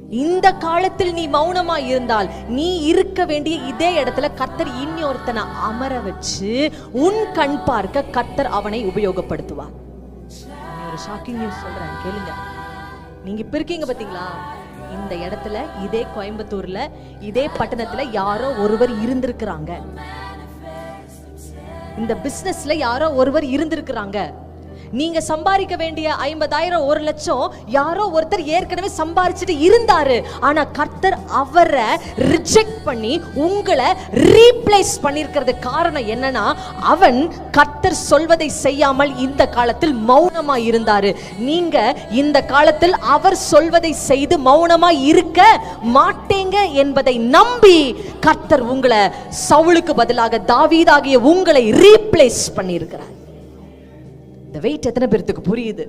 இந்த காலத்தில் நீ மௌனமா இருந்தால் நீ இருக்க வேண்டிய இதே இடத்துல கர்த்தர் இன்னொருத்தனை அமர வச்சு உன் கண் பார்க்க கர்த்தர் அவனை உபயோகப்படுத்துவார். ஒரு ஷாக்கிங் நியூஸ் சொல்றேன், கேளுங்க. நீங்க இப்ப இருக்கீங்க பாத்தீங்களா, இந்த இடத்துல இதே கோயம்புத்தூர்ல இதே பட்டணத்துல யாரோ ஒருவர் இருந்திருக்கிறாங்க. இந்த பிசினஸ்ல யாரோ ஒருவர் இருந்திருக்கிறாங்க. நீங்க சம்பாதிக்க வேண்டிய 50,000 1 லட்சம் யாரோ ஒருத்தர் ஏற்கனவே சம்பாதிச்சுட்டு இருந்தாரு. ஆனா கர்த்தர் அவரை ரிஜெக்ட் பண்ணி உங்களை ரீப்ளேஸ் பண்ணிருக்கிறது காரணம் என்னன்னா, அவன் கர்த்தர் சொல்வதை செய்யாமல் இந்த காலத்தில் மௌனமா இருந்தாரு. நீங்க இந்த காலத்தில் அவர் சொல்வதை செய்து மௌனமா இருக்க மாட்டீங்க என்பதை நம்பி கர்த்தர் உங்களை சவுலுக்கு பதிலாக தாவீதாகிய உங்களை ரீப்ளேஸ் பண்ணியிருக்கிறார். இந்த வெயிட் எத்தனை பேருக்கு புரியுது?